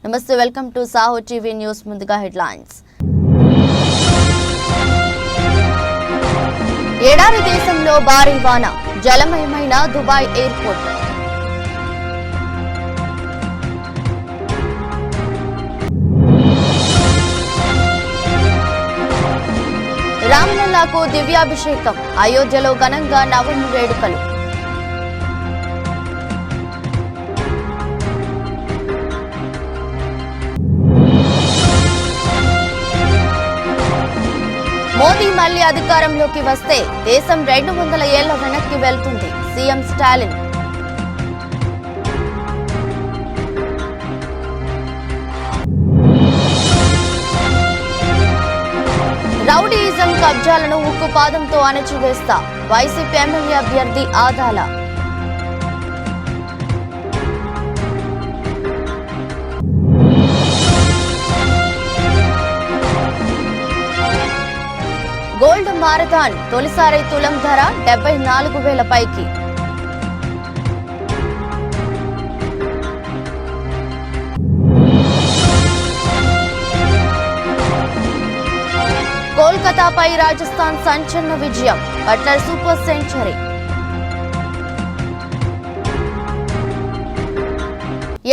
నమస్తే, welcome to Saaho TV news. ముందుగా headlines. ఎడారి దేశంలో భారీ వాన, జలమయమైన దుబాయ్ ఎయిర్పోర్ట్. రామ్లల్లాకు దివ్యాభిషేకం, అయోధ్యలో ఘనంగా నవమి వేడుకలు. మోదీ మళ్లీ అధికారంలోకి వస్తే దేశం 200 ఏళ్ల వెనక్కి వెళ్తుంది, సీఎం స్టాలిన్. రౌడీయిజం కబ్జాలను ఉక్కుపాదంతో అణచివేస్తా, వైసీపీ ఎమ్మెల్యే అభ్యర్థి ఆదాల. గోల్డ్ మారథాన్ తొలిసారి తులం ధర 74,000 పైకి. కోల్కతాపై రాజస్థాన్ సంచలన విజయం, బట్లర్ సూపర్ సెంచరీ.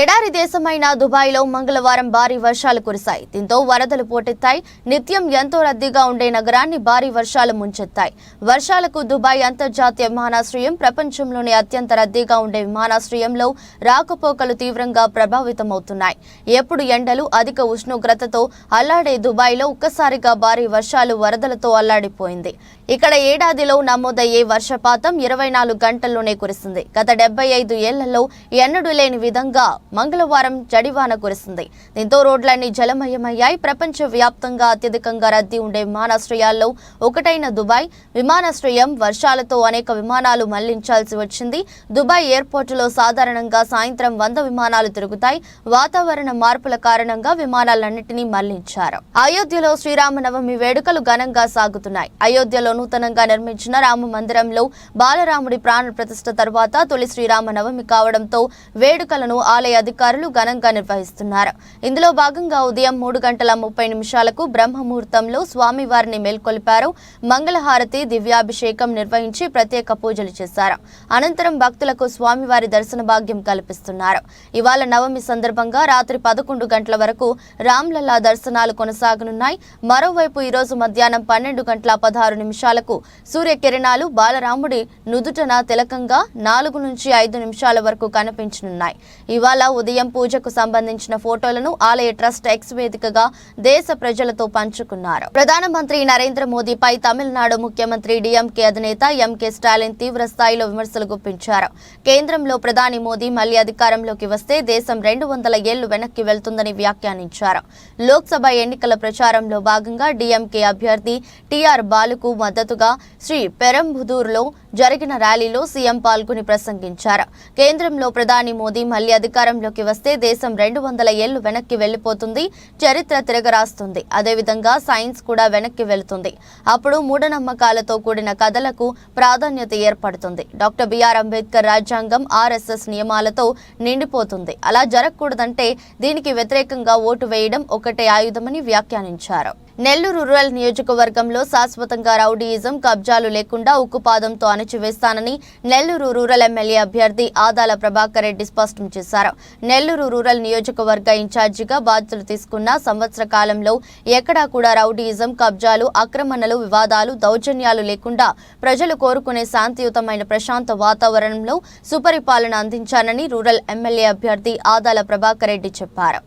ఎడారి దేశమైన దుబాయ్లో మంగళవారం భారీ వర్షాలు కురిశాయి. దీంతో వరదలు పోటెత్తాయి. నిత్యం ఎంతో రద్దీగా ఉండే నగరాన్ని భారీ వర్షాలు ముంచెత్తాయి. వర్షాలకు దుబాయ్ అంతర్జాతీయ విమానాశ్రయం ప్రపంచంలోనే అత్యంత రద్దీగా ఉండే విమానాశ్రయంలో రాకపోకలు తీవ్రంగా ప్రభావితమవుతున్నాయి. ఎప్పుడు ఎండలు, అధిక ఉష్ణోగ్రతతో అల్లాడే దుబాయ్లో ఒక్కసారిగా భారీ వర్షాలు వరదలతో అల్లాడిపోయింది. ఇక్కడ ఏడాదిలో నమోదయ్యే వర్షపాతం 24 గంటల్లోనే కురిసింది. గత 75 ఏళ్లలో ఎన్నడూ లేని విధంగా మంగళవారం జడివాన కురిసింది. దీంతో రోడ్లన్నీ జలమయమయ్యాయి. ప్రపంచ వ్యాప్తంగా అత్యధికంగా రద్దీ ఉండే విమానాశ్రయాల్లో ఒకటైన దుబాయ్ విమానాశ్రయం వర్షాలతో అనేక విమానాలు మళ్లించాల్సి వచ్చింది. దుబాయ్ ఎయిర్పోర్టులో సాధారణంగా సాయంత్రం 100 విమానాలు తిరుగుతాయి. వాతావరణ మార్పుల కారణంగా విమానాలన్నింటినీ మళ్లించారు. అయోధ్యలో శ్రీరామనవమి వేడుకలు ఘనంగా సాగుతున్నాయి. అయోధ్యలో నూతనంగా నిర్మించిన రామ మందిరంలో బాలరాముడి ప్రాణ ప్రతిష్ఠ తర్వాత తొలి శ్రీరామనవమి కావడంతో వేడుకలను ఆలయ అధికారులు ఘనంగా నిర్వహిస్తున్నారు. ఇందులో భాగంగా ఉదయం 3:30 బ్రహ్మముహూర్తంలో స్వామివారిని మేల్కొల్పారు. మంగళహారతి, దివ్యాభిషేకం నిర్వహించి ప్రత్యేక పూజలు చేశారు. అనంతరం భక్తులకు స్వామివారి దర్శన భాగ్యం కల్పిస్తున్నారు. ఇవాళ నవమి సందర్భంగా రాత్రి 11 గంటల వరకు రామ్లల్లా దర్శనాలు కొనసాగనున్నాయి. మరోవైపు ఈరోజు మధ్యాహ్నం 12:16 సూర్యకిరణాలు బాలరాముడి నుదుటన తిలకంగా 4 నుంచి 5 నిమిషాల వరకు కనిపించనున్నాయి. ఇవాళ ఉదయం పూజకు సంబంధించిన ఫోటోలను ఆలయ ట్రస్ట్ ఎక్స్ వేదికగా దేశ ప్రజలతో పంచుకున్నారు. ప్రధానమంత్రి నరేంద్ర మోదీపై తమిళనాడు ముఖ్యమంత్రి డీఎంకే అధినేత ఎంకే స్టాలిన్ తీవ్ర స్థాయిలో విమర్శలు గుప్పించారు. కేంద్రంలో ప్రధాని మోదీ మళ్లీ అధికారంలోకి వస్తే దేశం 200 ఏళ్లు వెనక్కి వెళ్తుందని వ్యాఖ్యానించారు. లోక్సభ ఎన్నికల ప్రచారంలో భాగంగా డీఎంకే అభ్యర్థి టీఆర్ బాలుకు మద్దతుగా శ్రీ పెరంబుదూరులో జరిగిన ర్యాలీలో సీఎం పాల్గొని ప్రసంగించారు. కేంద్రంలో ప్రధాని మోదీ మళ్లీ అధికారంలోకి వస్తే దేశం 200 ఏళ్లు వెనక్కి వెళ్లిపోతుంది, చరిత్ర తిరగరాస్తుంది. అదేవిధంగా సైన్స్ కూడా వెనక్కి వెళుతుంది. అప్పుడు మూఢనమ్మకాలతో కూడిన కథలకు ప్రాధాన్యత ఏర్పడుతుంది. డాక్టర్ బిఆర్ అంబేద్కర్ రాజ్యాంగం ఆర్ఎస్ఎస్ నియమాలతో నిండిపోతుంది. అలా జరగకూడదంటే దీనికి వ్యతిరేకంగా ఓటు వేయడం ఒకటే ఆయుధమని వ్యాఖ్యానించారు. నెల్లూరు రూరల్ నియోజకవర్గంలో శాశ్వతంగా రౌడీయిజం కబ్జాలు లేకుండా ఉక్కుపాదంతో అణచివేస్తానని నెల్లూరు రూరల్ ఎమ్మెల్యే అభ్యర్థి ఆదాల ప్రభాకర్ రెడ్డి స్పష్టం చేశారు. నెల్లూరు రూరల్ నియోజకవర్గ ఇన్ఛార్జిగా బాధ్యతలు తీసుకున్న సంవత్సర కాలంలో ఎక్కడా కూడా రౌడీయిజం, కబ్జాలు, ఆక్రమణలు, వివాదాలు, దౌర్జన్యాలు లేకుండా ప్రజలు కోరుకునే శాంతియుతమైన ప్రశాంత వాతావరణంలో సుపరిపాలన అందించానని రూరల్ ఎమ్మెల్యే అభ్యర్థి ఆదాల ప్రభాకర్ రెడ్డి చెప్పారు.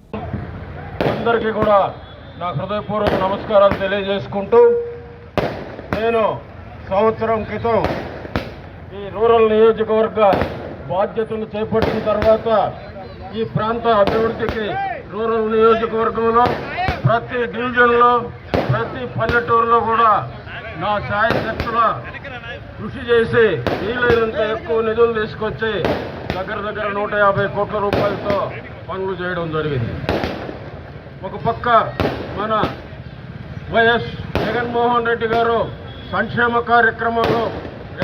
నా హృదయపూర్వక నమస్కారాలు తెలియజేసుకుంటూ, నేను సంవత్సరం క్రితం ఈ రూరల్ నియోజకవర్గ బాధ్యతలు చేపట్టిన తర్వాత ఈ ప్రాంత అభివృద్ధికి రూరల్ నియోజకవర్గంలో ప్రతి డివిజన్లో, ప్రతి పల్లెటూరులో కూడా నా శాయశక్తుల కృషి చేసి వీలైనంత ఎక్కువ నిధులు తీసుకొచ్చి దగ్గర 150 కోట్ల రూపాయలతో పనులు చేయడం జరిగింది. ఒక పక్క మన వైఎస్ జగన్మోహన్ రెడ్డి గారు సంక్షేమ కార్యక్రమాల్లో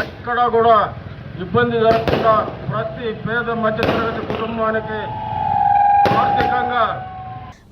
ఎక్కడా కూడా ఇబ్బంది జరగకుండా ప్రతి పేద మధ్యతరగతి కుటుంబానికి ఆర్థికంగా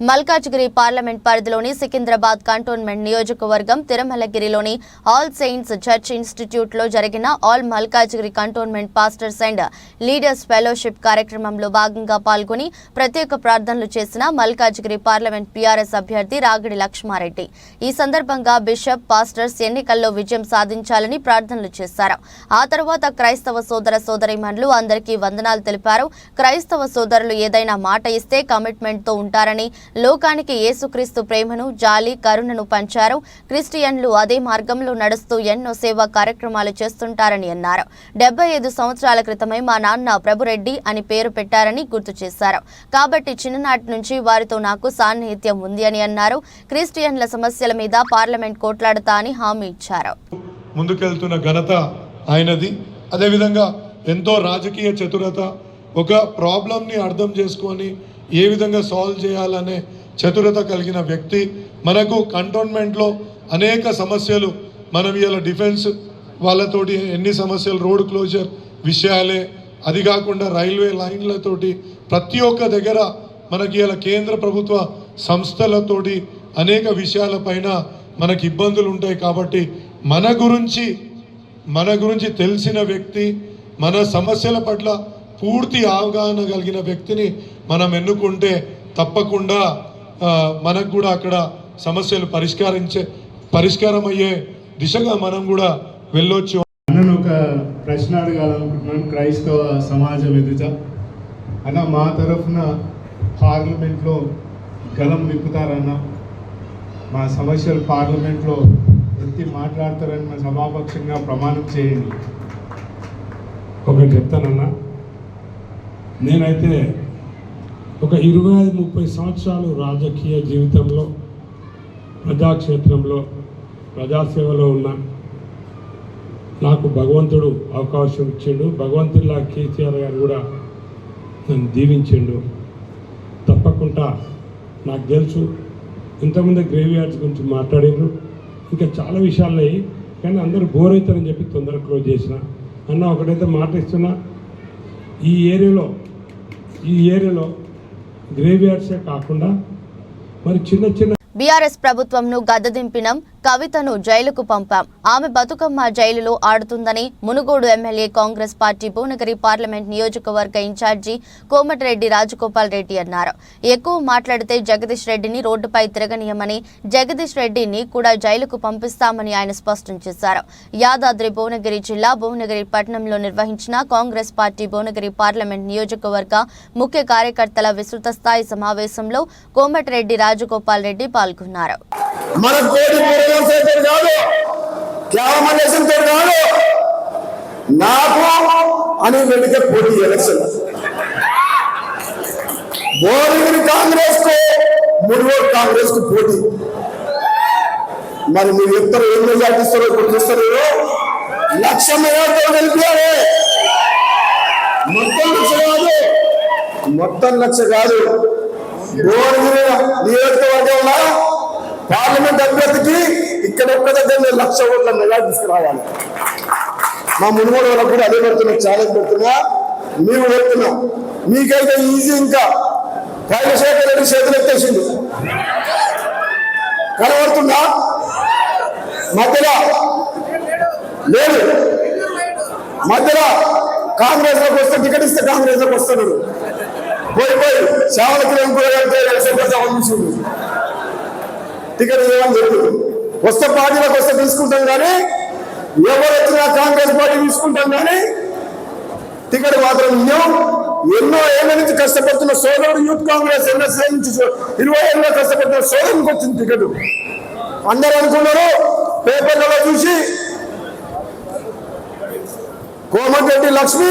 మల్కాజ్గిరి పార్లమెంట్ పరిధిలోని సికింద్రాబాద్ కంటోన్మెంట్ నియోజకవర్గం తిరుమలగిరిలోని ఆల్ సెయింట్స్ చర్చ్ ఇన్స్టిట్యూట్లో జరిగిన all Malkajgiri cantonment pastors and leaders fellowship కార్యక్రమంలో భాగంగా పాల్గొని ప్రత్యేక ప్రార్థనలు చేసిన మల్కాజ్గిరి పార్లమెంట్ పీఆర్ఎస్ అభ్యర్థి రాగిడి లక్ష్మారెడ్డి. ఈ సందర్భంగా బిషప్, పాస్టర్స్ ఎన్నికల్లో విజయం సాధించాలని ప్రార్థనలు చేశారు. ఆ తర్వాత క్రైస్తవ సోదర సోదరీమణులు అందరికీ వందనాలు తెలిపారు. క్రైస్తవ సోదరులు ఏదైనా మాట ఇస్తే కమిట్మెంట్తో ఉంటారని, లోకానికి యేసుక్రీస్తు ప్రేమను, జాలి, కరుణను పంచారు. క్రిస్టియన్లు అదే మార్గంలో నడుస్తూ ఎన్నో సేవా కార్యక్రమాలు చేస్తుంటారని అన్నారు. 75 సంవత్సరాల క్రితమే మా నాన్న ప్రభురెడ్డి అని పేరు పెట్టారని గుర్తు చేశారు. కాబట్టి చిన్ననాటి నుంచి వారితో నాకు సాన్నిహిత్యం ఉంది అని అన్నారు. క్రిస్టియన్ల సమస్యల మీద పార్లమెంట్ కోట్లాడతా అని హామీ ఇచ్చారు. ముందుకెళ్తున్న ఘనత ఆయనది. అదేవిధంగా ఎంతో రాజకీయ చతురత, ఒక ప్రాబ్లంని అర్థం చేసుకొని ఏ విధంగా సాల్వ్ చేయాలనే చతురత కలిగిన వ్యక్తి. మనకు కంటోన్మెంట్లో అనేక సమస్యలు, మనం ఇలా డిఫెన్స్ వాళ్ళతోటి ఎన్ని సమస్యలు, రోడ్ క్లోజర్ విషయాలే, అది కాకుండా రైల్వే లైన్లతోటి ప్రతి ఒక్క దగ్గర మనకి ఇలా కేంద్ర ప్రభుత్వ సంస్థలతోటి అనేక విషయాలపైన మనకి ఇబ్బందులు ఉంటాయి. కాబట్టి మన గురించి తెలిసిన వ్యక్తి, మన సమస్యల పట్ల పూర్తి అవగాహన కలిగిన వ్యక్తిని మనం ఎన్నుకుంటే తప్పకుండా మనకు కూడా అక్కడ సమస్యలు పరిష్కారం అయ్యే దిశగా మనం కూడా వెళ్ళొచ్చు. అన్నను ఒక ప్రశ్న అడగాలనుకుంటున్నాను క్రైస్తవ సమాజం ఎదుట. అన్న, మా తరఫున పార్లమెంట్లో గలం విప్పుతారన్న, మా సమస్యలు పార్లమెంట్లో ఎత్తి మాట్లాడతారని మా సభాపక్షంగా ప్రమాణం చేయండి. ఒకటి చెప్తానన్నా, నేనైతే ఒక 25-30 సంవత్సరాలు రాజకీయ జీవితంలో, ప్రజాక్షేత్రంలో, ప్రజాసేవలో ఉన్న నాకు భగవంతుడు అవకాశం ఇచ్చిండు. భగవంతుడిలా కేసీఆర్ గారు కూడా నన్ను దీవించిండు. తప్పకుండా నాకు తెలుసు, ఇంతకుముందు గ్రేవ్ యార్డ్స్ గురించి మాట్లాడిండ్రు, ఇంకా చాలా విషయాలు, కానీ అందరూ బోర్ అవుతారని చెప్పి తొందరగా క్లోజ్ చేసిన. అన్న, ఒకటైతే మాట ఇస్తున్నా, ఈ ఏరియాలో గ్రేవ్ యార్డ్సే కాకుండా మరి చిన్న బీఆర్ఎస్ ప్రభుత్వంను గద్దెదింపినం, కవితను జైలుకు పంపాం, ఆమె బతుకమ్మ జైలులో ఆడుతుందని Munugode MLA Congress party Bhuvanagiri parliament నియోజకవర్గ ఇన్ఛార్జి కోమటిరెడ్డి రాజగోపాల్ రెడ్డి అన్నారు. ఎక్కువ మాట్లాడితే జగదీష్ రెడ్డిని రోడ్డుపై తిరగనీయమని, జగదీష్ రెడ్డిని కూడా జైలుకు పంపిస్తామని ఆయన స్పష్టం చేశారు. యాదాద్రి భువనగిరి జిల్లా భువనగిరి పట్టణంలో నిర్వహించిన కాంగ్రెస్ పార్టీ భువనగిరి పార్లమెంట్ నియోజకవర్గ ముఖ్య కార్యకర్తల విస్తృత స్థాయి సమావేశంలో కోమటిరెడ్డి రాజగోపాల్ రెడ్డి పాల్గొన్నారు. నాకు అని వెళితే పోటీ ఎలక్షన్ భువనగిరి కాంగ్రెస్ కు, మునుగోడు కాంగ్రెస్ కు పోటీ. మరి మీరు ఇద్దరు ఏం మెజార్టీస్తారో ఇప్పుడు చూస్తారు. 1,00,000 మెజార్టీతో గెలిపారే. మొత్తం 1,00,000 కాదు. భువనగిరి నియోజకవర్గంలో పార్లమెంట్ అభ్యర్థికి ఇక్కడ ఒక్క దగ్గర 1,00,000 ఓట్ల మెజార్టీ తీసుకురావాలి. మా మునుగోడు వాళ్ళకు కూడా అదే పెడుతున్నా, ఛాలెంజ్ పెడుతున్నా, మేము పెడుతున్నాం. మీకైతే ఈజీ. ఇంకా రాజశేఖర రెడ్డి చేతులు ఎత్తేసింది కనబడుతుందా? మధ్యలో లేదు, మధ్యలో కాంగ్రెస్ లోకి వస్తే టికెట్ ఇస్తే కాంగ్రెస్ లోకి వస్తున్నాడు. పోయి సేవలకి టికెట్ ఇవ్వమని చెప్పి వస్తే పార్టీలోకి వస్తే తీసుకుంటాం, కానీ ఎవరు వచ్చినా కాంగ్రెస్ పార్టీ తీసుకుంటాం, కానీ టికెట్ మాత్రం ఇవ్వం. ఎన్నో ఏళ్ళ నుంచి కష్టపడుతున్న సోదరుడు యూత్ కాంగ్రెస్ ఎన్ఎస్ఏ నుంచి 20 ఏళ్ళలో కష్టపడుతున్న సోదరునికి వచ్చింది టికెట్. అందరూ అనుకున్నారు పేపర్లలో చూసి కోమటిరెడ్డి లక్ష్మి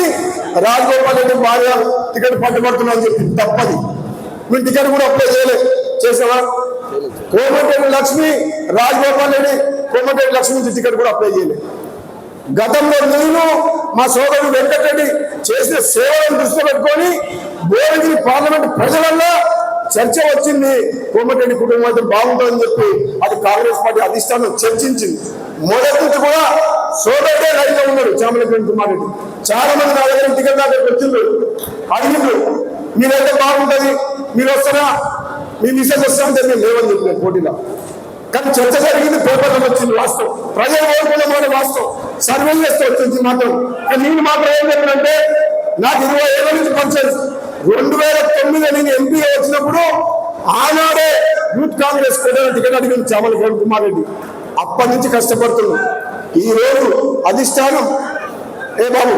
రాజగోపాల్ రెడ్డి భార్య టికెట్ పట్టుబడుతున్నా అని చెప్పి. తప్పది. మీరు టికెట్ కూడా అప్లై చేసావా? కోమటిరెడ్డి లక్ష్మి, రాజగోపాల్ రెడ్డి కోమటిరెడ్డి లక్ష్మి నుంచి టికెట్ కూడా అప్లై చేయలేదు. గతంలో నేను మా సోదరుడు వెంకటరెడ్డి చేసిన సేవలను దృష్టిలో పెట్టుకొని భువనగిరి పార్లమెంట్ ప్రజలలో చర్చ వచ్చింది. కోమటిరెడ్డి కుటుంబం అయితే బాగుంటుందని చెప్పి అది కాంగ్రెస్ పార్టీ అధిష్టానం చర్చించింది. మొదటి నుంచి కూడా సోదరుడే రైతుగా ఉన్నాడు చామలపల్లి కుమార్ రెడ్డి. చాలా మంది నా దగ్గర టికెట్ దాకా వచ్చిండ్రు, అడిగిండ్రు మీరైతే బాగుంటుంది, మీరు వస్తారా మీ మిసెస్ వస్తా అంటే నేను లేవని చెప్పిన పోటీలో. కానీ చర్చ జరిగింది, పేపర్లో వచ్చింది వాస్తవం, ప్రజలు ఓడుకున్న మాట వాస్తవం, సర్వే చేస్తే వచ్చింది మాత్రం. కానీ నేను మాత్రం ఏం చెప్పినంటే నాకు 20 ఏళ్ళ నుంచి పరిచయం. 2009 నేను ఎంపీగా వచ్చినప్పుడు ఆనాడే యూత్ కాంగ్రెస్ టికెట్ అడిగింది చామల కిరణ్ కుమార్ రెడ్డి. అప్పటి నుంచి కష్టపడుతున్నాం. ఈ రోజు అధిష్టానం బాబు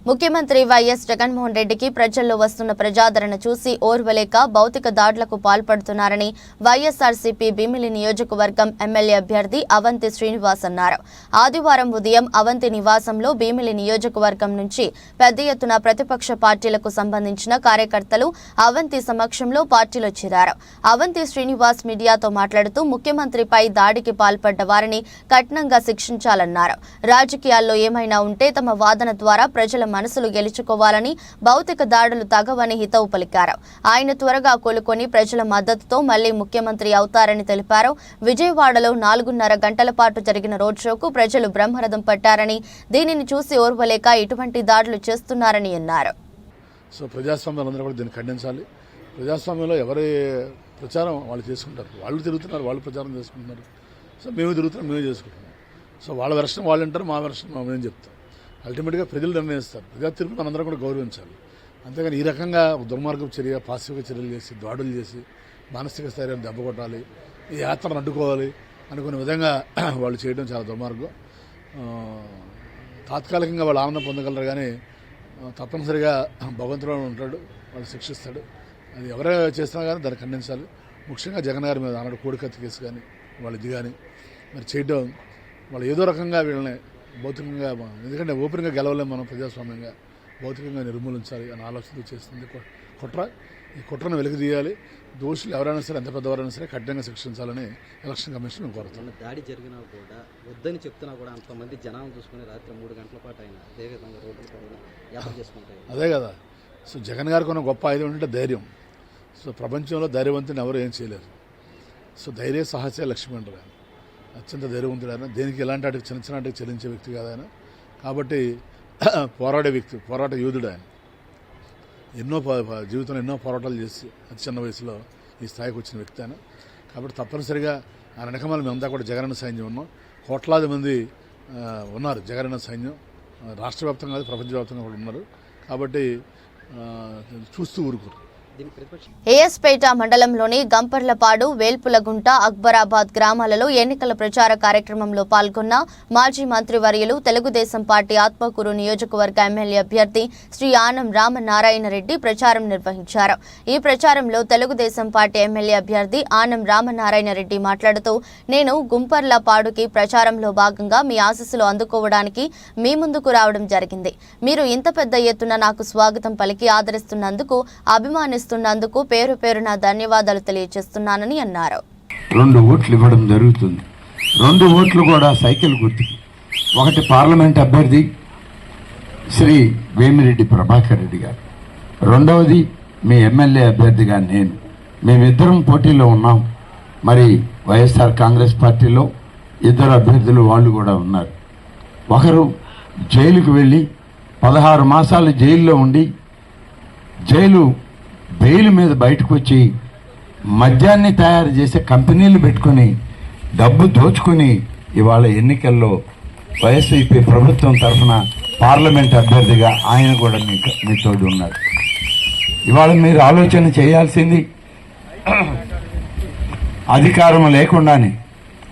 ముఖ్యమంత్రి వైఎస్ జగన్మోహన్ రెడ్డికి ప్రజల్లో వస్తున్న ప్రజాదరణ చూసి ఓర్వలేక భౌతిక దాడులకు పాల్పడుతున్నారని వైఎస్ఆర్సీపీ భీమిలి నియోజకవర్గం ఎమ్మెల్యే అభ్యర్థి అవంతి శ్రీనివాస్ అన్నారు. ఆదివారం ఉదయం అవంతి నివాసంలో భీమిలి నియోజకవర్గం నుంచి పెద్ద ఎత్తున ప్రతిపక్ష పార్టీలకు సంబంధించిన కార్యకర్తలు అవంతి సమక్షంలో పార్టీలో చేరారు. అవంతి శ్రీనివాస్ మీడియాతో మాట్లాడుతూ ముఖ్యమంత్రిపై దాడికి పాల్పడ్డ వారిని కఠినంగా శిక్షించాలన్నారు. రాజకీయాల్లో ఏమైనా ఉంటే తమ వాదన ద్వారా ప్రజల మనసులు గెలుచుకోవాలని, భౌతిక దాడులు తగవని హితవు పలికారు. ఆయన త్వరగా కోలుకొని ప్రజల మద్దతుతో మళ్లీ ముఖ్యమంత్రి అవుతారని తెలిపారు. విజయవాడలో 4.5 గంటల పాటు జరిగిన రోడ్ షోకు ప్రజలు బ్రహ్మరథం పట్టారని, దీనిని చూసి ఓర్వలేక ఇటువంటి దాడులు చేస్తున్నారని అన్నారు. సో ప్రజాస్వామ్యాలందరూ కూడా దీన్ని ఖండించాలి. ప్రజాస్వామ్యంలో ఎవరి ప్రచారం వాళ్ళు చేసుకుంటారు, వాళ్ళు తిరుగుతున్నారు, వాళ్ళు ప్రచారం చేసుకుంటున్నారు. సో మేము తిరుగుతున్నాం, మేమే చేసుకుంటున్నాం. సో వాళ్ళ వెర్షన్ వాళ్ళు అంటారు, మా వెర్షన్ మేము చెప్తాం. అల్టిమేట్గా ప్రజలు నిర్ణయిస్తారు. ప్రజా తీర్పును మనందరం కూడా గౌరవించాలి. అంతేగాని ఈ రకంగా దుర్మార్గపు చర్య, పాశవిక చర్యలు చేసి, దాడులు చేసి, మానసిక స్థైర్యాన్ని దెబ్బ కొట్టాలి, ఈ యాత్రను అడ్డుకోవాలి అనుకునే విధంగా వాళ్ళు చేయడం చాలా దుర్మార్గం. తాత్కాలికంగా వాళ్ళు ఆనందం పొందగలరు, కానీ తప్పనిసరిగా భగవంతుడు ఉంటాడు, వాళ్ళు శిక్షిస్తాడు. అది ఎవరే చేస్తున్నా కానీ దాన్ని ఖండించాలి. ముఖ్యంగా జగన్ గారి మీద ఆనాడు కోడికత్తి కేసు కానీ వాళ్ళు ఇది కానీ మరి చేయడం, వాళ్ళు ఏదో రకంగా వీళ్ళని భౌతికంగా, ఎందుకంటే ఓపెన్గా గెలవలేము మనం, ప్రజాస్వామ్యంగా భౌతికంగా నిర్మూలించాలి అనే ఆలోచనతో చేస్తుంది కుట్ర. ఈ కుట్రను వెలికితీయాలి. దోషులు ఎవరైనా సరే, ఎంత పెద్దవారైనా సరే కఠినంగా శిక్షించాలని ఎలక్షన్ కమిషన్ మేము కోరుతున్నాం. దాడి జరిగినా కూడా వద్దని చెప్తున్నా కూడా అంతమంది జనాలు చూసుకుని రాత్రి 3 గంటల పాటు ఆయన అదే విధంగా రోడ్లు యాత్ర చేసుకుంటారు. అదే కదా. సో జగన్ గారికి ఉన్న గొప్ప ఆయుధం ఏంటంటే ధైర్యం. సో ప్రపంచంలో ధైర్యవంతుని ఎవరు ఏం చేయలేరు. సో ధైర్య సాహసే లక్ష్మి అంటారు ఆయన. అత్యంత ధైర్యవంతుడు ఆయన. దేనికి ఎలాంటి వాటికి చిన్న చిన్న వాటికి చెల్లించే వ్యక్తి కాదు ఆయన. కాబట్టి పోరాడే వ్యక్తి, పోరాట యోధుడు ఆయన. జీవితంలో ఎన్నో పోరాటాలు చేసి అతి చిన్న వయసులో ఈ స్థాయికి వచ్చిన వ్యక్తి ఆయన. కాబట్టి తప్పనిసరిగా ఆయన వెనకమాల మేమంతా కూడా జగనన్న సైన్యం ఉన్నాం. కోట్లాది మంది ఉన్నారు జగనన్న సైన్యం, రాష్ట్ర వ్యాప్తంగా కాదు, ప్రపంచవ్యాప్తంగా కూడా ఉన్నారు. కాబట్టి చూస్తూ ఊరుకోరు. ఏఎస్పేట మండలంలోని గంపర్లపాడు, వేల్పులగుంట, అక్బరాబాద్ గ్రామాలలో ఎన్నికల ప్రచార కార్యక్రమంలో పాల్గొన్న మాజీ మంత్రివర్యులు, తెలుగుదేశం పార్టీ ఆత్మకూరు నియోజకవర్గ ఎమ్మెల్యే అభ్యర్థి శ్రీ ఆనం రామనారాయణ రెడ్డి ప్రచారం నిర్వహించారు. ఈ ప్రచారంలో తెలుగుదేశం పార్టీ ఎమ్మెల్యే అభ్యర్థి ఆనం రామనారాయణ రెడ్డి మాట్లాడుతూ, నేను గుంపర్లపాడుకి ప్రచారంలో భాగంగా మీ ఆశీస్సులు అందుకోవడానికి మీ ముందుకు రావడం జరిగింది. మీరు ఇంత పెద్ద ఎత్తున నాకు స్వాగతం పలికి ఆదరిస్తున్నందుకు, అభిమానిస్తున్నందుకు పేరు పేరున ధన్యవాదాలు తెలియజేస్తున్నానని అన్నారు. 2 ఓట్లు ఇవ్వడం జరుగుతుంది. 2 ఓట్లు కూడా సైకిల్ గుర్తుకి. ఒకటి పార్లమెంట్ అభ్యర్థి శ్రీ వేమిరెడ్డి ప్రభాకర్ రెడ్డి గారు, రెండవది మీ ఎమ్మెల్యే అభ్యర్థిగా నేను. మేమిద్దరం పోటీలో ఉన్నాం. మరి వైఎస్ఆర్ కాంగ్రెస్ పార్టీలో 2 అభ్యర్థులు వాళ్ళు కూడా ఉన్నారు. ఒకరు జైలుకు వెళ్ళి 16 మాసాలు జైల్లో ఉండి, జైలు బెయిల్ మీద బయటకు వచ్చి మద్యాన్ని తయారు చేసే కంపెనీలు పెట్టుకుని డబ్బు దోచుకుని ఇవాళ ఎన్నికల్లో వైఎస్ఆర్సీపీ ప్రభుత్వం తరఫున పార్లమెంట్ అభ్యర్థిగా ఆయన కూడా మీ తోడు ఉన్నారు. ఇవాళ మీరు ఆలోచన చేయాల్సింది, అధికారం లేకుండానే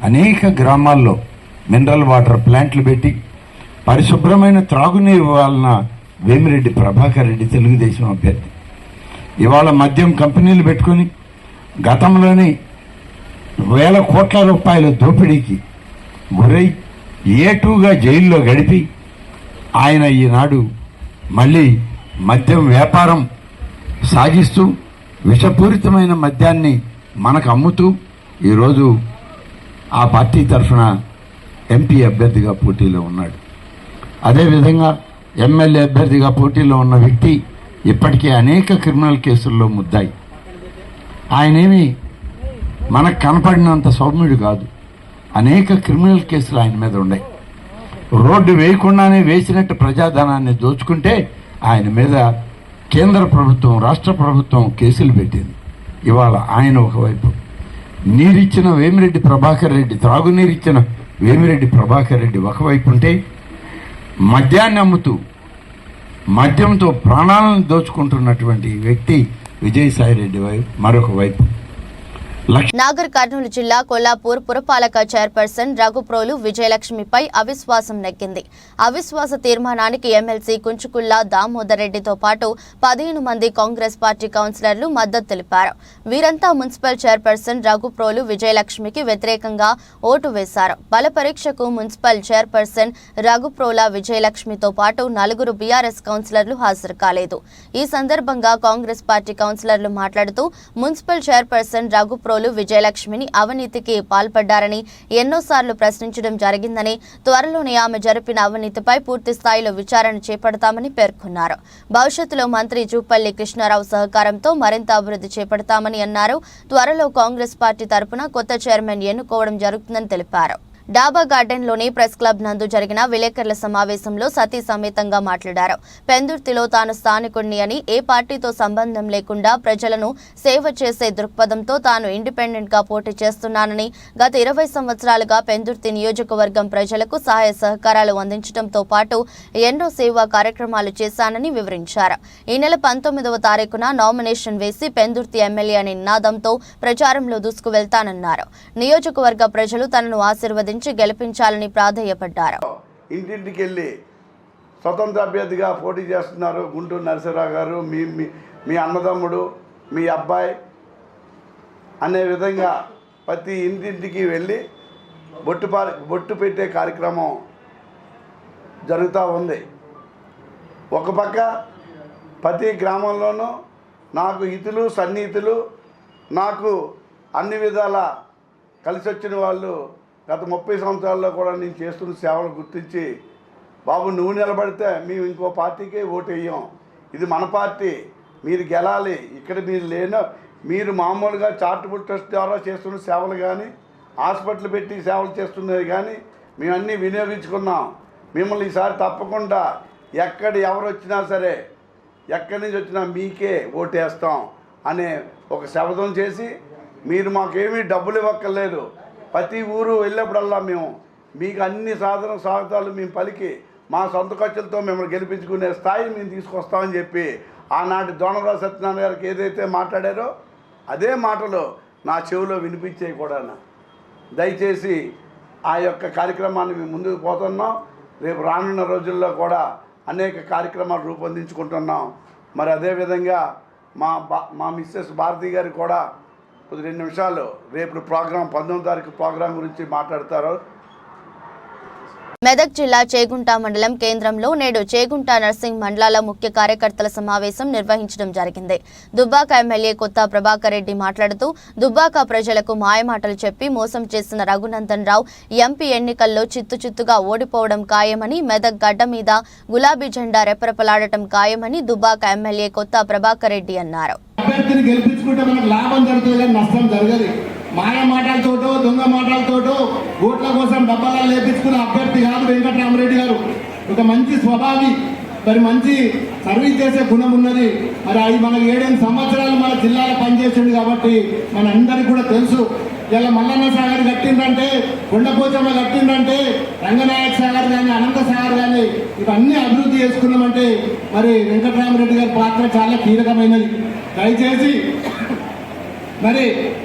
అనేక గ్రామాల్లో మినరల్ వాటర్ ప్లాంట్లు పెట్టి పరిశుభ్రమైన త్రాగునీరు ఇవ్వాలన్న వేమిరెడ్డి ప్రభాకర్ రెడ్డి తెలుగుదేశం అభ్యర్థి ఇవాళ మద్యం కంపెనీలు పెట్టుకుని గతంలోని వేల కోట్ల రూపాయల దోపిడీకి గురై ఏటూగా జైల్లో గడిపి ఆయన ఈనాడు మళ్ళీ మద్యం వ్యాపారం సాగిస్తూ విషపూరితమైన మద్యాన్ని మనకు అమ్ముతూ ఈరోజు ఆ పార్టీ తరఫున ఎంపీ అభ్యర్థిగా పోటీలో ఉన్నాడు. అదేవిధంగా ఎమ్మెల్యే అభ్యర్థిగా పోటీలో ఉన్న వ్యక్తి ఇప్పటికే అనేక క్రిమినల్ కేసుల్లో ముద్దాయి. ఆయనేమి మనకు కనపడినంత సౌమ్యుడు కాదు. అనేక క్రిమినల్ కేసులు ఆయన మీద ఉన్నాయి. రోడ్డు వేయకుండానే వేసినట్టు ప్రజాధనాన్ని దోచుకుంటే ఆయన మీద కేంద్ర ప్రభుత్వం, రాష్ట్ర ప్రభుత్వం కేసులు పెట్టింది. ఇవాళ ఆయన ఒకవైపు, నీరిచ్చిన వేమిరెడ్డి ప్రభాకర్ రెడ్డి, త్రాగునీరిచ్చిన వేమిరెడ్డి ప్రభాకర్ రెడ్డి ఒకవైపు ఉంటే, మద్యాన్ని అమ్ముతూ మద్యంతో ప్రాణాలను దోచుకుంటున్నటువంటి వ్యక్తి విజయసాయిరెడ్డి మరొక వైపు. నాగర్ కర్నూలు జిల్లా కొల్లాపూర్ పురపాలక చైర్పర్సన్ రఘుప్రోలు విజయలక్ష్మిపై అవిశ్వాసం నెగ్గింది. అవిశ్వాస తీర్మానానికి ఎమ్మెల్సీ కుంచుకుల్లా దామోదర్ రెడ్డితో పాటు 15 మంది కాంగ్రెస్ పార్టీ కౌన్సిలర్లు మద్దతు తెలిపారు. వీరంతా మున్సిపల్ చైర్పర్సన్ రఘుప్రోలు విజయలక్ష్మికి వ్యతిరేకంగా ఓటు వేశారు. బల పరీక్షకు మున్సిపల్ చైర్పర్సన్ రఘుప్రోల విజయలక్ష్మితో పాటు 4 బీఆర్ఎస్ కౌన్సిలర్లు హాజరు కాలేదు. ఈ సందర్భంగా కాంగ్రెస్ పార్టీ కౌన్సిలర్లు మాట్లాడుతూ మున్సిపల్ చైర్పర్సన్ రఘుప్రోలు విజయలక్ష్మిని అవినీతికి పాల్పడ్డారని ఎన్నోసార్లు ప్రశ్నించడం జరిగిందని, త్వరలోనే ఆమె జరిపిన అవినీతిపై పూర్తి స్థాయిలో విచారణ చేపడతామని పేర్కొన్నారు. భవిష్యత్తులో మంత్రి జూపల్లి కృష్ణారావు సహకారంతో మరింత అభివృద్ధి చేపడతామని అన్నారు. త్వరలో కాంగ్రెస్ పార్టీ తరపున కొత్త చైర్మన్ ఎన్నుకోవడం జరుగుతుందని తెలిపారు. డాబా గార్డెన్లోని ప్రెస్ క్లబ్ నందు జరిగిన విలేకరుల సమావేశంలో సతీ సమేతంగా మాట్లాడారు. పెందుర్తిలో తాను స్థానికుడిని అని, ఏ పార్టీతో సంబంధం లేకుండా ప్రజలను సేవ చేసే దృక్పథంతో తాను ఇండిపెండెంట్ గా పోటీ చేస్తున్నానని, గత 20 సంవత్సరాలుగా పెందుర్తి నియోజకవర్గం ప్రజలకు సహాయ సహకారాలు అందించడంతో పాటు ఎన్నో సేవా కార్యక్రమాలు చేశానని వివరించారు. ఈ నెల 19వ తారీఖున నామినేషన్ వేసి పెందుర్తి ఎమ్మెల్యే అనే నినాదంతో ప్రచారంలో దూసుకు వెళ్తానన్నారు. నియోజకవర్గ ప్రజలు తనను ఆశీర్వదించి గెలిపించాలని ప్రాధేయపడ్డారు. ఇంటింటికి వెళ్ళి స్వతంత్ర అభ్యర్థిగా పోటీ చేస్తున్నారు గుంటూరు నరసింహరావు గారు, మీ అన్నదమ్ముడు, మీ అబ్బాయి అనే విధంగా ప్రతి ఇంటింటికి వెళ్ళి బొట్టు పెట్టే కార్యక్రమం జరుగుతూ ఉంది. ఒక పక్క ప్రతి గ్రామంలోనూ నాకు హితులు సన్నిహితులు, నాకు అన్ని విధాల కలిసి వచ్చిన వాళ్ళు గత 30 సంవత్సరాల్లో కూడా నేను చేస్తున్న సేవలు గుర్తించి, బాబు నువ్వు నిలబడితే మేము ఇంకో పార్టీకే ఓటు వేయం, ఇది మన పార్టీ, మీరు గెలాలి, ఇక్కడ మీరు మామూలుగా చారిటబుల్ ట్రస్ట్ ద్వారా చేస్తున్న సేవలు కానీ, హాస్పిటల్ పెట్టి సేవలు చేస్తున్నది కానీ మేము అన్నీ వినియోగించుకున్నాం. మిమ్మల్ని ఈసారి తప్పకుండా ఎవరు వచ్చినా సరే, ఎక్కడి నుంచి వచ్చినా మీకే ఓటేస్తాం అనే ఒక శపథం చేసి, మీరు మాకేమీ డబ్బులు ఇవ్వక్కర్లేదు, ప్రతి ఊరు వెళ్ళేప్పుడల్లా మేము మీకు అన్ని సాధన స్వాగతాలు మేము పలికి మా సొంత ఖర్చులతో మిమ్మల్ని గెలిపించుకునే స్థాయిని మేము తీసుకొస్తామని చెప్పి ఆనాటి దోనరావు సత్యనారాయణ గారికి ఏదైతే మాట్లాడారో అదే మాటలు నా చెవిలో వినిపించే కూడా. దయచేసి ఆ యొక్క కార్యక్రమాన్ని మేము ముందుకు పోతున్నాం. రేపు రానున్న రోజుల్లో కూడా అనేక కార్యక్రమాలు రూపొందించుకుంటున్నాం. మరి అదేవిధంగా మా మిస్సెస్ భారతి గారు కూడా 2 నిమిషాలు రేపు ప్రోగ్రాం 19వ తారీఖు ప్రోగ్రాం గురించి మాట్లాడతారు. మెదక్ జిల్లా చేగుంట మండలం కేంద్రంలో నేడు చేగుంట నర్సింగ్ మండలాల ముఖ్య కార్యకర్తల సమావేశం నిర్వహించడం జరిగింది. దుబ్బాక ఎమ్మెల్యే కొత్త ప్రభాకర్ రెడ్డి మాట్లాడుతూ, దుబ్బాక ప్రజలకు మాయమాటలు చెప్పి మోసం చేసిన రఘునందన్ రావు ఎంపీ ఎన్నికల్లో చిత్తుగా ఓడిపోవడం ఖాయమని, మెదక్ గడ్డ మీద గులాబీ జెండా రెపరెపలాడటం ఖాయమని దుబ్బాక ఎమ్మెల్యే కొత్త ప్రభాకర్ రెడ్డి అన్నారు. అభ్యర్థిని గెలిపించుకుంటే మనకు లాభం జరుగుతుంది కానీ నష్టం జరగదు. మాయ మాటలతోటో దొంగ మాటలతోటో ఓట్ల కోసం డబ్బాలు లేపించుకున్న అభ్యర్థి కాదు వెంకటరామరెడ్డి గారు. ఒక మంచి స్వభావి, మరి మంచి సర్వీస్ చేసే గుణం ఉన్నది. మరి అది మనకు 7 సంవత్సరాలు మన జిల్లాలో పనిచేసింది కాబట్టి మనందరికీ కూడా తెలుసు. ఇలా మల్లన్న సాగర్ కట్టిందంటే, కొండపోచమ్మ కట్టిందంటే, రంగనాయక సాగర్ కానీ అనంత సాగర్ కానీ ఇవన్నీ అభివృద్ధి చేసుకున్నామంటే మరి వెంకటరామరెడ్డి గారి పాత్ర చాలా కీలకమైనది. దయచేసి మరి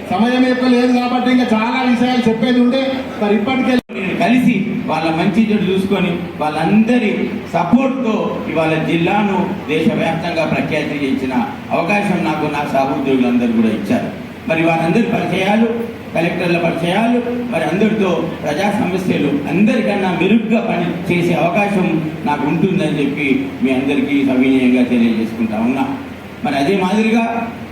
సమయం ఎక్కువ లేదు కాబట్టి ఇంకా చాలా విషయాలు చెప్పేది ఉంటే మరి ఇప్పటికే కలిసి వాళ్ళ మంచి చెడు చూసుకొని వాళ్ళందరి సపోర్ట్తో ఇవాళ జిల్లాను దేశవ్యాప్తంగా ప్రఖ్యాతి చేయించిన అవకాశం నాకు నా సహోద్యోగులందరూ కూడా ఇచ్చారు. మరి వారందరి పరిచయాలు, కలెక్టర్ల పరిచయాలు, మరి అందరితో ప్రజా సమస్యలు అందరికన్నా మెరుగ్గా పని చేసే అవకాశం నాకు ఉంటుందని చెప్పి మీ అందరికీ సవినయంగా తెలియజేసుకుంటా ఉన్నా. మరి అదే మాదిరిగా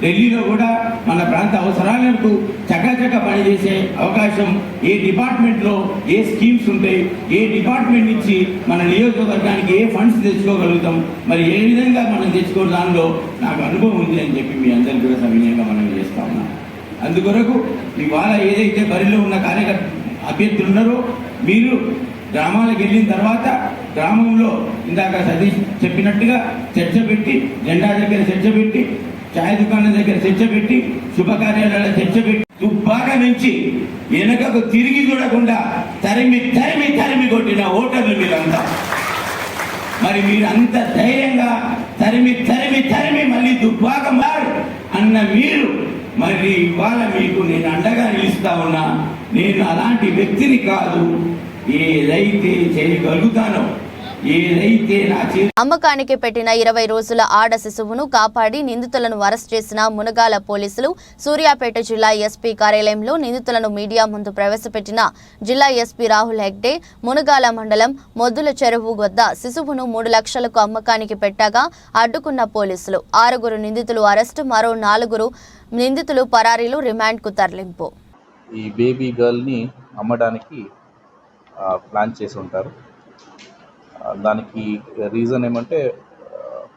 ఢిల్లీలో కూడా మన ప్రాంత అవసరాలకు చకచక పనిచేసే అవకాశం, ఏ డిపార్ట్మెంట్లో ఏ స్కీమ్స్ ఉంటాయి, ఏ డిపార్ట్మెంట్ నుంచి మన నియోజకవర్గానికి ఏ ఫండ్స్ తెచ్చుకోగలుగుతాం, మరి ఏ విధంగా మనం తెచ్చుకో దానిలో నాకు అనుభవం ఉంది అని చెప్పి మీ అందరికీ కూడా సవినయంగా మనం చేస్తా ఉన్నాం. అందుకొరకు ఇవాళ ఏదైతే బరిలో ఉన్న అభ్యర్థులు ఉన్నారో మీరు గ్రామాలకు వెళ్ళిన తర్వాత గ్రామంలో ఇందాక సతీష్ చెప్పినట్టుగా చర్చ పెట్టి, జెండా దగ్గర చర్చ పెట్టి ఛాయ్ దుకాణం దగ్గర తెచ్చబెట్టి, శుభకార్యాలలో తెచ్చబెట్టి, దుబ్బాగా నుంచి వెనుకకు తిరిగి చూడకుండా తరిమి తరిమి తరిమి కొట్టిన ఓటర్లు మీరంతా. మరి మీరు అంత ధైర్యంగా తరిమి తరిమి తరిమి మళ్ళీ దుబ్బాగా అన్న మీరు మరి ఇవాళ మీకు నేను అండగా నిలుస్తా ఉన్నా. నేను అలాంటి వ్యక్తిని కాదు. ఏదైతే చేయగలుగుతానో, ఏదైతే నా అమ్మకానికి పెట్టిన 20 రోజుల ఆడ శిశువును కాపాడి నిందితులను అరెస్ట్ చేసిన మునగాల పోలీసులు సూర్యాపేట జిల్లా ఎస్పీ కార్యాలయంలో నిందితులను మీడియా ముందు ప్రవేశపెట్టిన జిల్లా ఎస్పీ రాహుల్ హెగ్డే మునగాల మండలం మొద్దుల చెరువు వద్ద శిశువును 3 లక్షలకు అమ్మకానికి పెట్టగా అడ్డుకున్న పోలీసులు 6 నిందితులు అరెస్టు, మరో 4 నిందితులు పరారీలు, రిమాండ్కు తరలింపు. ఈ బేబీ గర్ల్ని అమ్మడానికి ప్లాన్ చేసి ఉంటారు. దానికి రీజన్ ఏమంటే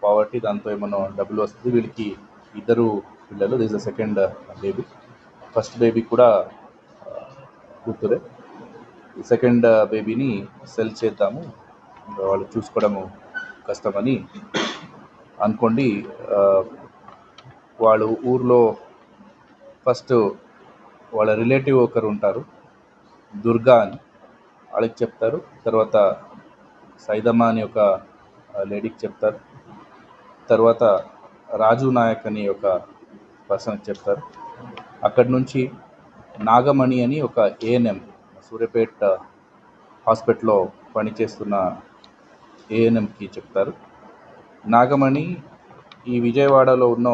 పావర్టీ, దాంతో ఏమన్నా డబ్బులు వస్తుంది. వీళ్ళకి 2 పిల్లలు, this the second baby. First baby కూడా కూతురే. సెకండ్ బేబీని సెల్ చేద్దాము, వాళ్ళు చూసుకోవడము కష్టమని అనుకోండి. వాళ్ళు ఊర్లో ఫస్ట్ వాళ్ళ రిలేటివ్ ఒకరు ఉంటారు, దుర్గా అని, వాళ్ళకి చెప్తారు. తర్వాత సైదమ్మ అని ఒక లేడీకి చెప్తారు. తర్వాత రాజు నాయక్ అని ఒక పర్సన్కి చెప్తారు. అక్కడి నుంచి నాగమణి అని ఒక ఏఎన్ఎం, సూర్యాపేట హాస్పిటల్లో పనిచేస్తున్న ఏఎన్ఎంకి చెప్తారు. నాగమణి ఈ విజయవాడలో ఉన్న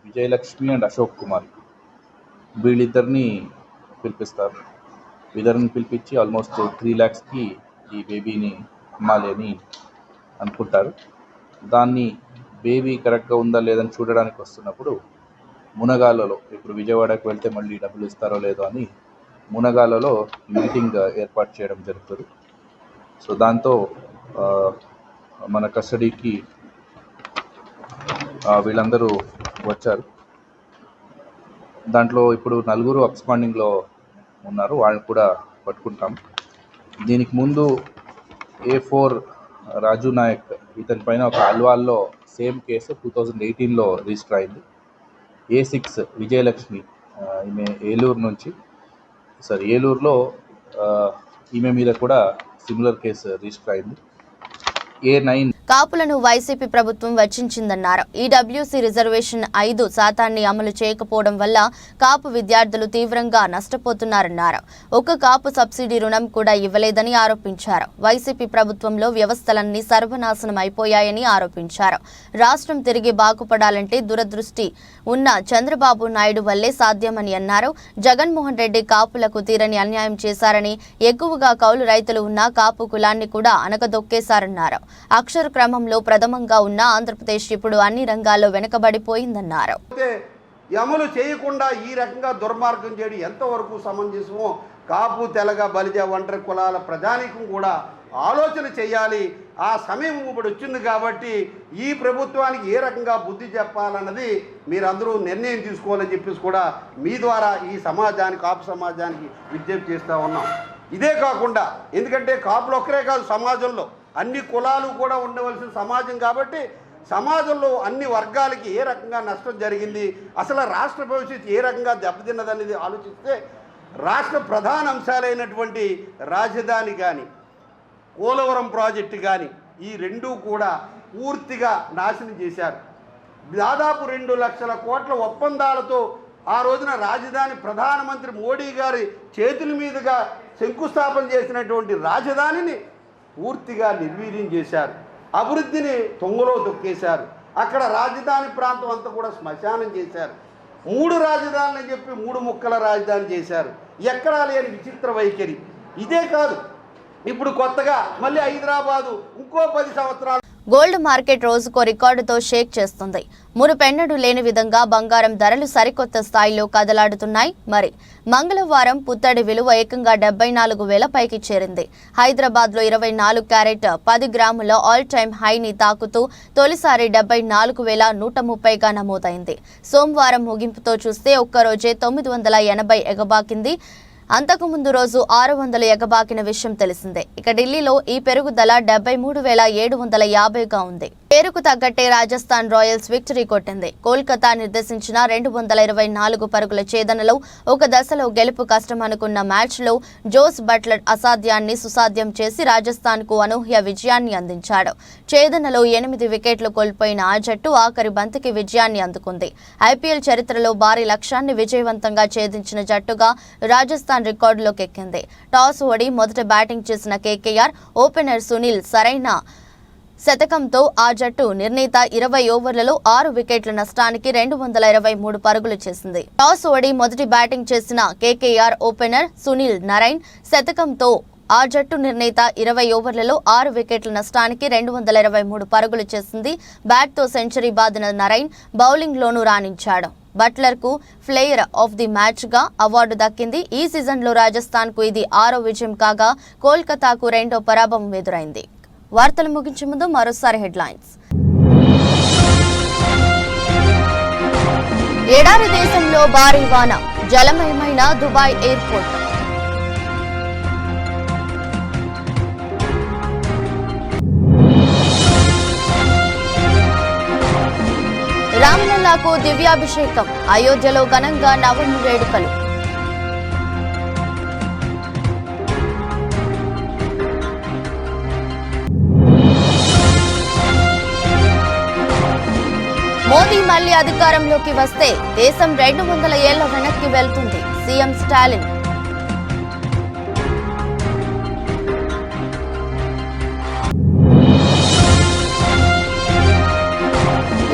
విజయలక్ష్మి అండ్ అశోక్ కుమార్, వీళ్ళిద్దరిని పిలిపిస్తారు. వీళ్ళని పిలిపించి ఆల్మోస్ట్ 3 lakhsకి ఈ బేబీని అమ్మాలి అని అనుకుంటారు. దాన్ని బేబీ కరెక్ట్గా ఉందా లేదని చూడడానికి వస్తున్నప్పుడు మునగాలలో, ఇప్పుడు విజయవాడకు వెళ్తే మళ్ళీ డబ్బులు ఇస్తారో లేదో అని మునగాలలో మీటింగ్ ఏర్పాటు చేయడం జరుగుతుంది. సో దాంతో మన కస్టడీకి వీళ్ళందరూ వచ్చారు. దాంట్లో ఇప్పుడు 4 అబ్స్కాండింగ్లో ఉన్నారు, వాళ్ళని కూడా పట్టుకుంటాం. దీనికి ముందు A4 రాజు నాయక్, ఇతని పైన ఒక అల్వాల్లో సేమ్ కేసు 2018లో రిజిస్టర్ అయింది. A6 విజయలక్ష్మి, ఈమె ఏలూరులో ఈమె మీద కూడా సిమిలర్ కేసు రిజిస్టర్ అయింది. A9 కాపులను వైసీపీ ప్రభుత్వం వెచ్చించిందన్నారు. ఈడబ్ల్యూసీ రిజర్వేషన్ 5% అమలు చేయకపోవడం వల్ల కాపు విద్యార్థులు తీవ్రంగా నష్టపోతున్నారన్నారు. ఒక కాపు సబ్సిడీ రుణం కూడా ఇవ్వలేదని ఆరోపించారు. వైసీపీ ప్రభుత్వంలో వ్యవస్థలన్నీ సర్వనాశనం అయిపోయాయని ఆరోపించారు. రాష్ట్రం తిరిగి బాగుపడాలంటే దూరదృష్టి ఉన్న చంద్రబాబు నాయుడు వల్లే సాధ్యమని అన్నారు. జగన్మోహన్ రెడ్డి కాపులకు తీరని అన్యాయం చేశారని, ఎక్కువగా కౌలు రైతులు ఉన్న కాపు కులాన్ని కూడా అనకదొక్కేశారన్నారు. అక్షర క్రమంలో ప్రథమంగా ఉన్న ఆంధ్రప్రదేశ్ ఇప్పుడు అన్ని రంగాల్లో వెనుకబడిపోయిందన్నారు. అమలు చేయకుండా ఈ రకంగా దుర్మార్గం చేయడం ఎంతవరకు సమంజసమో కాపు, తెలగ, బలిజ, ఒంటరి కులాల ప్రజానీకం కూడా ఆలోచన చేయాలి. ఆ సమయం ఇప్పుడు వచ్చింది కాబట్టి ఈ ప్రభుత్వానికి ఏ రకంగా బుద్ధి చెప్పాలన్నది మీరందరూ నిర్ణయం తీసుకోవాలని చెప్పేసి కూడా మీ ద్వారా ఈ సమాజానికి, కాపు సమాజానికి విజ్ఞప్తి చేస్తూ ఉన్నాం. ఇదే కాకుండా, ఎందుకంటే కాపులు ఒక్కరే కాదు, సమాజంలో అన్ని కులాలు కూడా ఉండవలసిన సమాజం కాబట్టి సమాజంలో అన్ని వర్గాలకి ఏ రకంగా నష్టం జరిగింది, అసలు రాష్ట్ర భవిష్యత్తు ఏ రకంగా దెబ్బతిన్నదనేది ఆలోచిస్తే రాష్ట్ర ప్రధాన అంశాలైనటువంటి రాజధాని కానీ, పోలవరం ప్రాజెక్టు కానీ, ఈ రెండూ కూడా పూర్తిగా నాశనం చేశారు. దాదాపు 2 లక్షల కోట్ల ఒప్పందాలతో ఆ రోజున రాజధాని ప్రధానమంత్రి మోడీ గారి చేతుల మీదుగా శంకుస్థాపన చేసినటువంటి రాజధానిని పూర్తిగా నిర్వీర్యం చేశారు. అభివృద్ధిని తొంగలో తొక్కేశారు. అక్కడ రాజధాని ప్రాంతం అంతా కూడా శ్మశానం చేశారు. 3 రాజధానులు అని చెప్పి 3 ముక్కల రాజధాని చేశారు. ఎక్కడా లేని విచిత్ర వైఖరి. ఇదే కాదు, ఇప్పుడు కొత్తగా మళ్ళీ హైదరాబాదు ఇంకో 10 సంవత్సరాలు గోల్డ్ మార్కెట్ రోజుకో రికార్డుతో షేక్ చేస్తుంది. మునుపెన్నడూ లేని విధంగా బంగారం ధరలు సరికొత్త స్థాయిలో కదలాడుతున్నాయి. మరి మంగళవారం పుత్తడి విలువ ఏకంగా 74,000 పైకి చేరింది. హైదరాబాద్లో 24 క్యారెట్ 10 గ్రాముల ఆల్ టైమ్ హైని తాకుతూ తొలిసారి 74,130గా నమోదైంది. సోమవారం ముగింపుతో చూస్తే ఒక్కరోజే 980 ఎగబాకింది. అంతకుముందు రోజు 600 ఎగబాకిన విషయం తెలిసిందే. ఇక ఢిల్లీలో ఈ పెరుగుదల 73,750గా ఉంది. పేరుకు తగ్గట్టే రాజస్థాన్ రాయల్స్ విక్టరీ కొట్టింది. కోల్కతా నిర్దేశించిన 224 పరుగుల ఛేదనలో ఒక దశలో గెలుపు కష్టమనుకున్న మ్యాచ్లో జోస్ బట్లర్ అసాధ్యాన్ని సుసాధ్యం చేసి రాజస్థాన్ కు అనూహ్య విజయాన్ని అందించాడు. ఛేదనలో 8 వికెట్లు కోల్పోయిన ఆ జట్టు ఆఖరి బంతికి విజయాన్ని అందుకుంది. ఐపీఎల్ చరిత్రలో భారీ లక్ష్యాన్ని విజయవంతంగా ఛేదించిన జట్టుగా రాజస్థాన్ రికార్డులోకి ఎక్కింది. టాస్ ఓడి మొదట బ్యాటింగ్ చేసిన కేకేఆర్ ఓపెనర్ సునీల్ సరైన శతకంతో ఆ జట్టు నిర్ణీత 20 ఓవర్లలో 6 వికెట్ల నష్టానికి 223 పరుగులు చేసింది. టాస్ ఓడి మొదటి బ్యాటింగ్ చేసిన కేకేఆర్ ఓపెనర్ సునీల్ నరైన్ శతకంతో ఆ జట్టు నిర్ణీత 20 ఓవర్లలో 6 వికెట్ల నష్టానికి 223 పరుగులు చేసింది. బ్యాట్తో సెంచరీ బాదిన నరైన్ బౌలింగ్లోనూ రాణించాడు. బట్లర్ కు ప్లేయర్ ఆఫ్ ది మ్యాచ్ గా అవార్డు దక్కింది. ఈ సీజన్లో రాజస్థాన్ కు ఇది 6వ విజయం కాగా కోల్కతాకు 2వ పరాభవం ఎదురైంది. వార్తలు ముగించే ముందు మరోసారి హెడ్లైన్స్. ఎడారి దేశంలో భారీ వాన, జలమయమైన దుబాయ్ ఎయిర్పోర్ట్. రామ్లల్లాకు దివ్యాభిషేకం, అయోధ్యలో ఘనంగా నవమి వేడుకలు. మోదీ మళ్లీ అధికారంలోకి వస్తే దేశం 200 ఏళ్ల వెనక్కి వెళ్తుంది, సీఎం స్టాలిన్.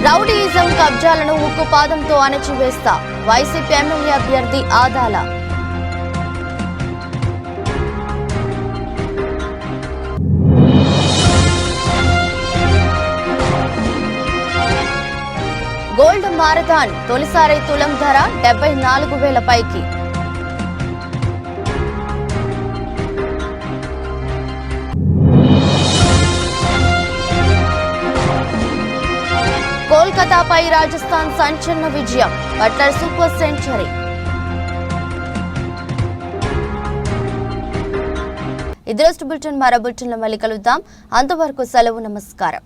రౌడీయిజం కబ్జాలను ఉక్కుపాదంతో అణచివేస్తా, వైసీపీ ఎమ్మెల్యే అభ్యర్థి ఆదాల. గోల్డ్ మారథాన్ తొలిసారి తులం ధర 74,000 పైకి. కోల్కతాపై రాజస్థాన్ సంచలన విజయం, బట్లర్ సూపర్ సెంచరీ. ఇది రోజు బులెటిన్. మరో బులెటిన్లో మళ్ళీ కలుద్దాం. అంతవరకు సెలవు, నమస్కారం.